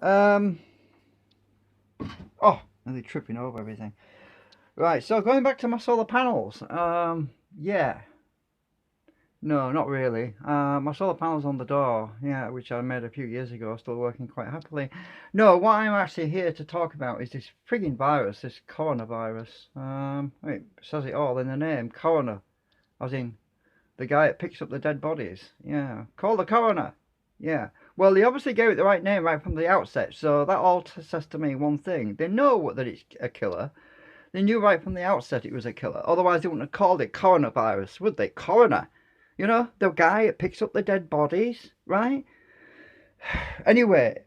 Um, oh, nearly tripping over everything. Right, so going back to my solar panels. Yeah. No, not really. My solar panels on the door, yeah, which I made a few years ago, still working quite happily. No, what I'm actually here to talk about is this frigging virus, this coronavirus. I mean, it says it all in the name, coroner, as in the guy that picks up the dead bodies. Yeah, call the coroner. Yeah. Well, they obviously gave it the right name right from the outset, so that all says to me one thing: they know that it's a killer. They knew right from the outset it was a killer. Otherwise, they wouldn't have called it coronavirus, would they? Coroner. You know, the guy that picks up the dead bodies, right? Anyway,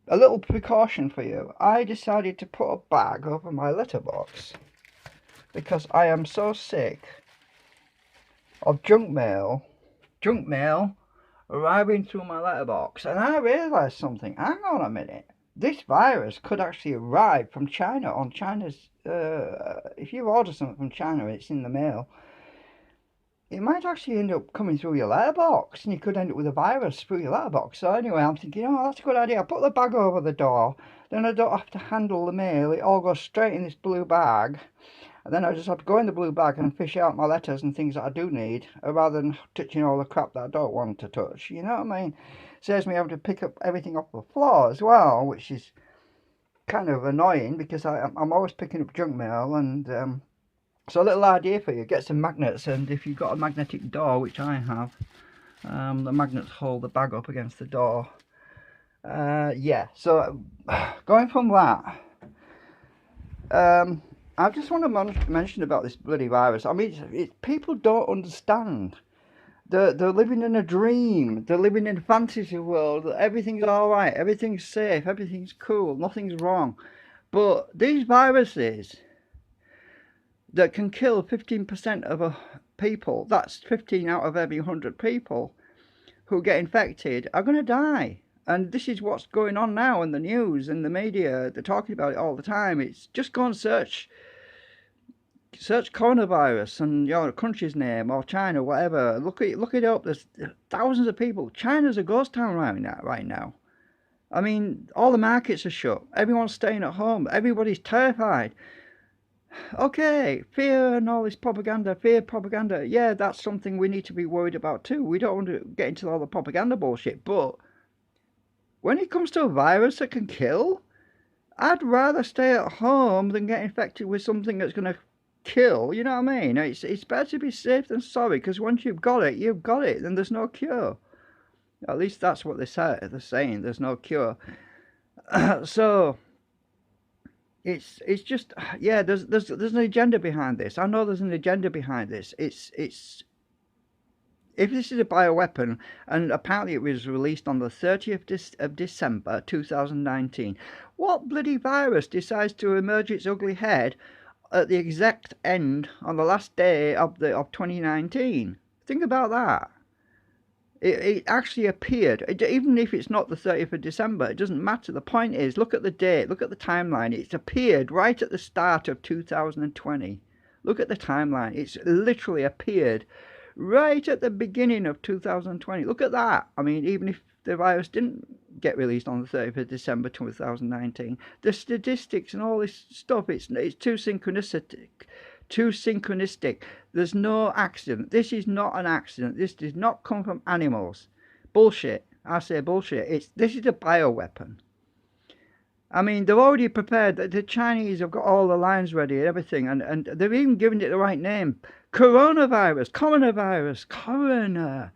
a little precaution for you. I decided to put a bag over my letterbox because I am so sick of junk mail arriving through my letterbox. And I realised something. Hang on a minute. This virus could actually arrive from China on China's. If you order something from China, it's in the mail. It might actually end up coming through your letterbox, and you could end up with a virus through your letterbox. So anyway, I'm thinking, oh, that's a good idea. I'll put the bag over the door, then I don't have to handle the mail. It all goes straight in this blue bag, and then I just have to go in the blue bag and fish out my letters and things that I do need, rather than touching all the crap that I don't want to touch. You know what I mean? Saves me having to pick up everything off the floor as well, which is kind of annoying because I'm always picking up junk mail. And so a little idea for you: get some magnets, and if you've got a magnetic door, which I have, the magnets hold the bag up against the door. Yeah, so going from that, I just want to mention about this bloody virus. I mean, people don't understand. They're living in a dream. They're living in a fantasy world. Everything's all right. Everything's safe. Everything's cool. Nothing's wrong. But these viruses that can kill 15% of people, that's 15 out of every 100 people who get infected, are going to die. And this is what's going on now in the news and the media. They're talking about it all the time. It's just go and search coronavirus and your country's name or China, whatever. Look it up. There's thousands of people. China's a ghost town right now. I mean, all the markets are shut. Everyone's staying at home. Everybody's terrified. Okay, fear and all this propaganda, fear propaganda. Yeah, that's something we need to be worried about too. We don't want to get into all the propaganda bullshit. But when it comes to a virus that can kill, I'd rather stay at home than get infected with something that's going to kill. You know what I mean? It's better to be safe than sorry, because once you've got it, you've got it. Then there's no cure. At least that's what they're saying. There's no cure. So it's just, yeah. There's an agenda behind this. I know there's an agenda behind this. It's if this is a bioweapon, and apparently it was released on the 30th of December 2019, what bloody virus decides to emerge its ugly head at the exact end on the last day of 2019? Think about that. It actually appeared, even if it's not the 30th of December, it doesn't matter. The point is, look at the date, look at the timeline. It's appeared right at the start of 2020. Look at the timeline. It's literally appeared right at the beginning of 2020. Look at that. I mean, even if the virus didn't get released on the 30th of December 2019, the statistics and all this stuff, it's too synchronistic. Too synchronistic. There's no accident. This is not an accident. This did not come from animals. Bullshit. I say bullshit. This is a bioweapon. I mean, they're already prepared. The Chinese have got all the lines ready and everything, and they've even given it the right name. Coronavirus. Coroner.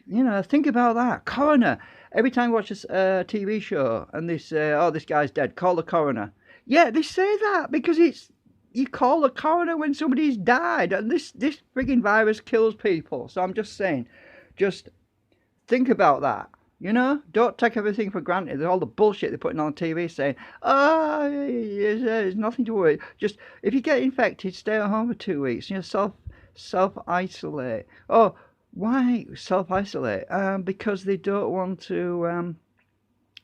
You know, think about that. Coroner. Every time you watch a TV show and they say, oh, this guy's dead, call the coroner. Yeah, they say that because you call the coroner when somebody's died, and this frigging virus kills people. So I'm just saying, just think about that. You know, don't take everything for granted. There's all the bullshit they're putting on TV saying, oh, there's nothing to worry. Just, if you get infected, stay at home for 2 weeks. You know, self-isolate. Oh, why self-isolate? Because they don't want to,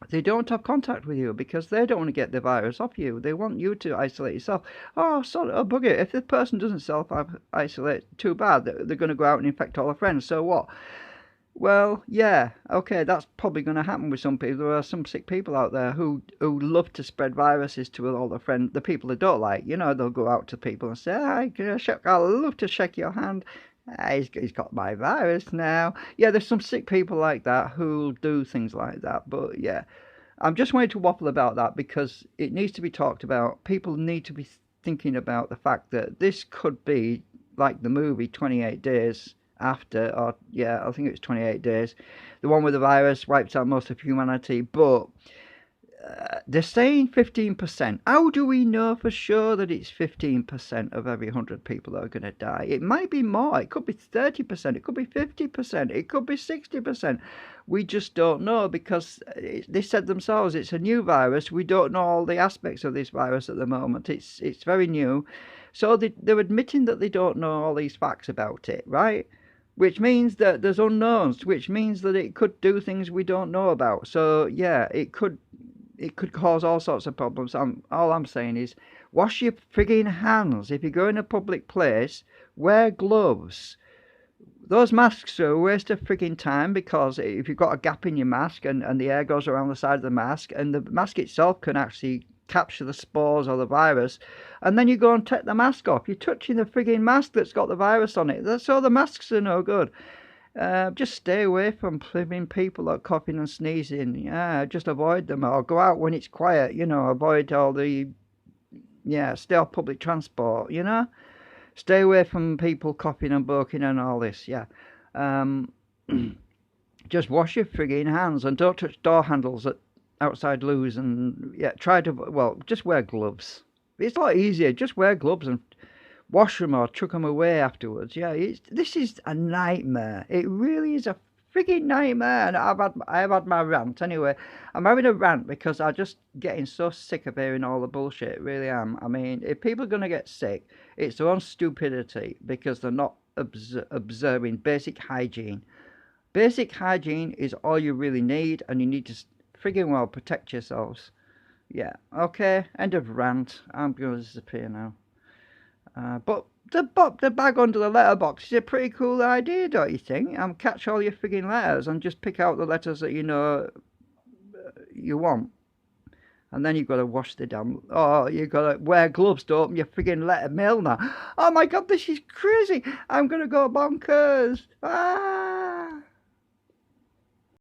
they don't have contact with you because they don't want to get the virus off you. They want you to isolate yourself. Oh, sorry, oh, bugger. If the person doesn't self-isolate, too bad. They're going to go out and infect all their friends. So what? Well, yeah, okay, that's probably going to happen with some people. There are some sick people out there who love to spread viruses to all their friends, the people they don't like. You know, they'll go out to people and say, "Hi, can I shake? I'd love to shake your hand. He's got my virus now." Yeah, there's some sick people like that who'll do things like that. But yeah, I'm just wanting to waffle about that because it needs to be talked about. People need to be thinking about the fact that this could be like the movie 28 Days After, or yeah, I think it was 28 Days, the one where the virus wipes out most of humanity. But they're saying 15%. How do we know for sure that it's 15% of every 100 people that are going to die? It might be more. It could be 30%. It could be 50%. It could be 60%. We just don't know because they said themselves it's a new virus. We don't know all the aspects of this virus at the moment. It's very new. So they're admitting that they don't know all these facts about it, right? Which means that there's unknowns, which means that it could do things we don't know about. So yeah, it could cause all sorts of problems. All I'm saying is wash your frigging hands. If you go in a public place, wear gloves. Those masks are a waste of frigging time because if you've got a gap in your mask and the air goes around the side of the mask and the mask itself can actually capture the spores or the virus, and then you go and take the mask off, you're touching the frigging mask that's got the virus on it. So the masks are no good. Just stay away from living people that are coughing and sneezing. Yeah, just avoid them or go out when it's quiet. You know, avoid all the, yeah, stay off public transport. You know, stay away from people coughing and barking and all this. Yeah, um, just wash your frigging hands and don't touch door handles at outside loos and yeah, try to well, just wear gloves. It's a lot easier. Just wear gloves and wash them or chuck them away afterwards. Yeah, this is a nightmare. It really is a frigging nightmare. And I have had my rant anyway. I'm having a rant because I'm just getting so sick of hearing all the bullshit. Really am. I mean, if people are gonna get sick, it's their own stupidity because they're not observing basic hygiene. Basic hygiene is all you really need, and you need to frigging well protect yourselves. Yeah. Okay. End of rant. I'm gonna disappear now. But the bag under the letterbox is a pretty cool idea, don't you think? Catch all your frigging letters and just pick out the letters that you know you want. And then you've got to wash the damn. Oh, you've got to wear gloves to open your frigging mail now. Oh my god, this is crazy. I'm gonna go bonkers. Ah!